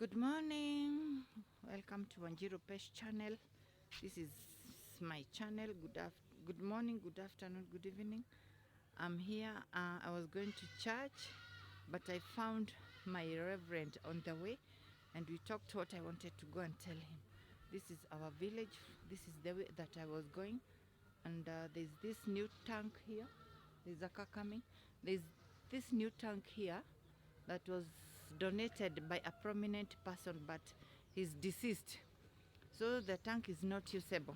Good morning. Welcome to Wanjiru Pesh channel. This is my channel. Good morning, good afternoon, good evening. I'm here. I was going to church, but I found my reverend on the way, and we talked what I wanted to go and tell him. This is our village. This is the way that I was going, and there's this new tank here. There's a car coming. There's this new tank here that was donated by a prominent person, but he's deceased, so the tank is not usable.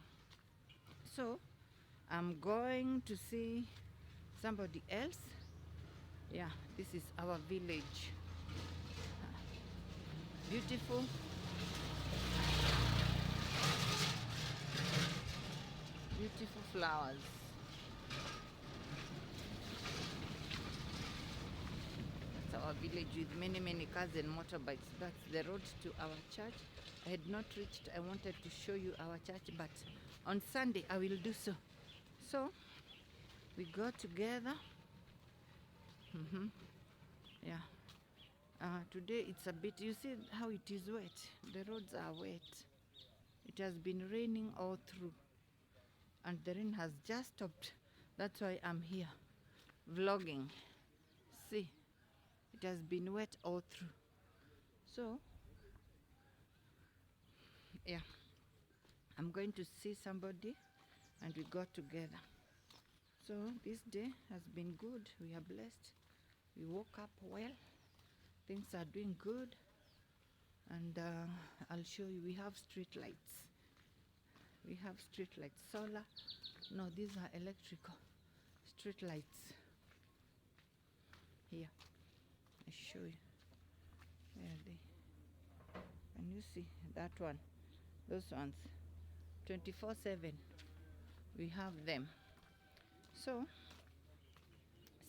So I'm going to see somebody else. Yeah, this is our village. Beautiful. Beautiful flowers. That's our village with many cars and motorbikes. That's the road to our church. I had not reached. I wanted to show you our church, but on Sunday I will do so. So we go together. Yeah. Today it's a bit, you see how it is wet. The roads are wet. It has been raining all through, and the rain has just stopped. That's why I'm here vlogging. See, it has been wet all through. So yeah, I'm going to see somebody and we go together. So this day has been good. We are blessed. We woke up well. Things are doing good. And I'll show you. We have street lights. We have street lights. Solar. No, these are electrical street lights. Here, I show you. Where are they? Can you see that one? Those ones. 24/7. We have them. So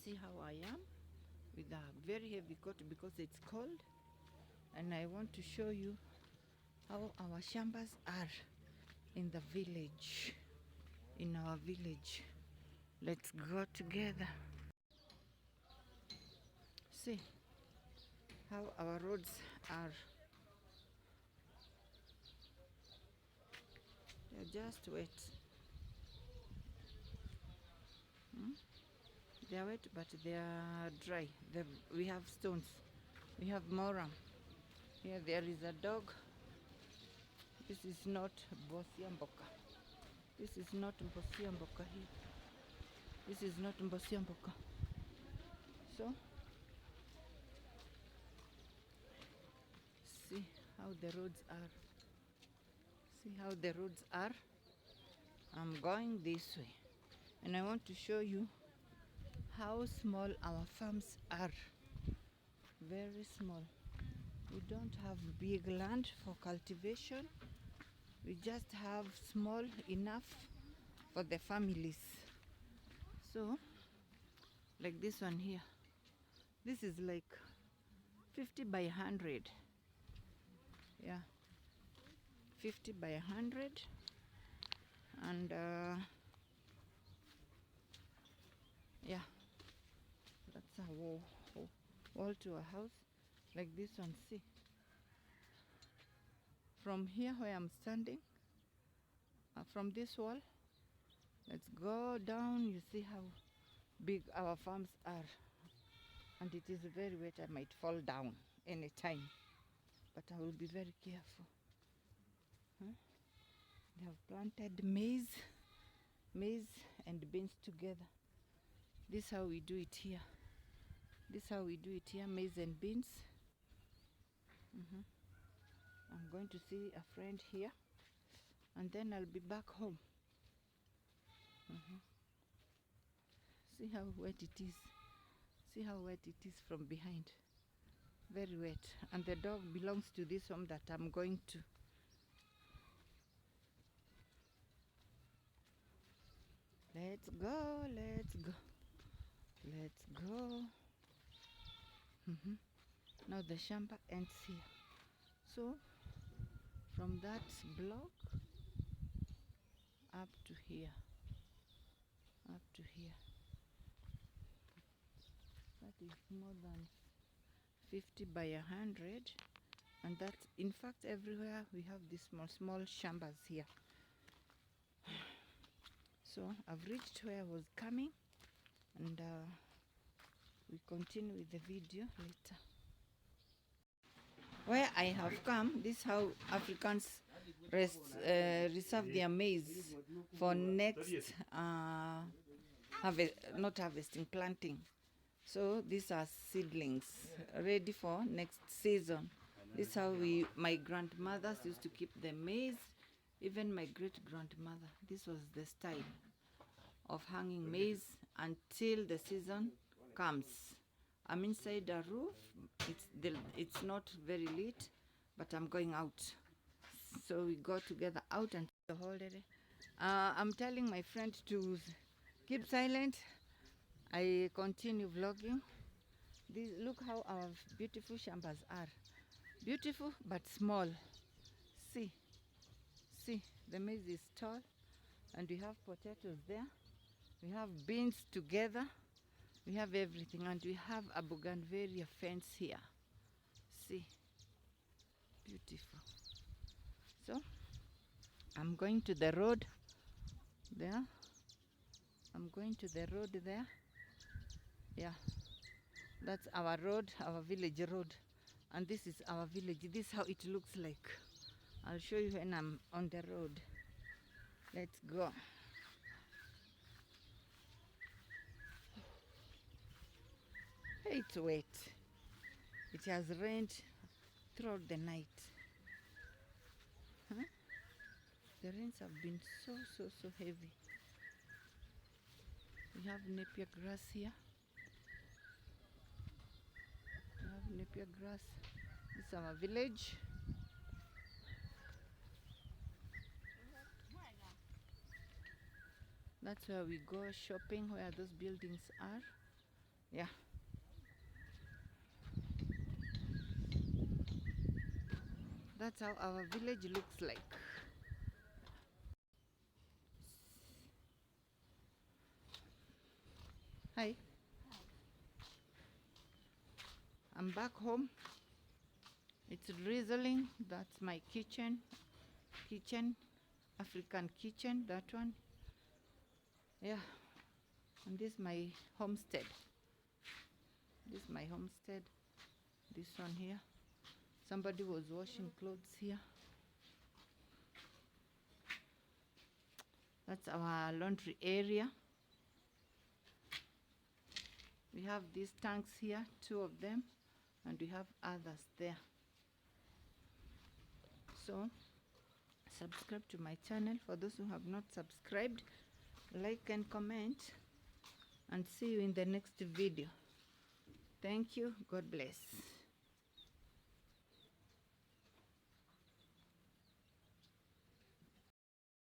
see how I am with a very heavy coat because it's cold, and I want to show you how our shambas are in the village. In our village. Let's go together. See how our roads are. They're just wet. They are wet, but they are dry. We have stones. We have moram. Here there is a dog. This is not Mbosiamboka. This is not Mbosiamboka here. This is not Mbosiamboka. So see how the roads are. See how the roads are. I'm going this way, and I want to show you how small our farms are. Very small. We don't have big land for cultivation. We just have small enough for the families. So like this one here, this is like 50 by 100. Yeah, 50 by 100. And yeah, that's a wall to a house. Like this one. See, from here where I'm standing, from this wall, let's go down. You see how big our farms are, and it is very wet. I might fall down anytime, but I will be very careful. They have planted maize and beans together. This is how we do it here. This is how we do it here, maize and beans. I'm going to see a friend here, and then I'll be back home. See how wet it is. See how wet it is from behind. Very wet. And the dog belongs to this home that I'm going to. Let's go, let's go. Let's go. Now the shamba ends here. So from that block up to here. That is more than 50 by 100. And that, in fact, everywhere we have these small shambas here. So I've reached where I was coming, and we continue with the video later. Where I have come, this is how Africans reserve their maize for next not harvesting, planting. So these are seedlings ready for next season. This is how my grandmothers used to keep the maize. Even my great grandmother, this was the style of hanging maize until the season comes. I'm inside a roof. It's not very lit, but I'm going out. So we go together out and the whole day. I'm telling my friend to keep silent. I continue vlogging. Look how our beautiful shambas are. Beautiful but small. See, the maize is tall, and we have potatoes there. We have beans together. We have everything, and we have a bougainvillea fence here. See, beautiful. So I'm going to the road there. I'm going to the road there. Yeah, that's our road, our village road, and this is our village. This is how it looks like. I'll show you when I'm on the road. Let's go. It's wet. It has rained throughout the night. Huh? The rains have been so heavy. We have napier grass here. We have napier grass. This is our village. That's where we go shopping, where those buildings are. Yeah. That's how our village looks like. Hi. I'm back home. It's drizzling. That's my kitchen, African kitchen, that one. Yeah. And this is my homestead. This is my homestead. This one here. Somebody was washing clothes here. That's our laundry area. We have these tanks here, 2 of them, and we have others there. So subscribe to my channel. For those who have not subscribed, like and comment, and see you in the next video. Thank you. God bless.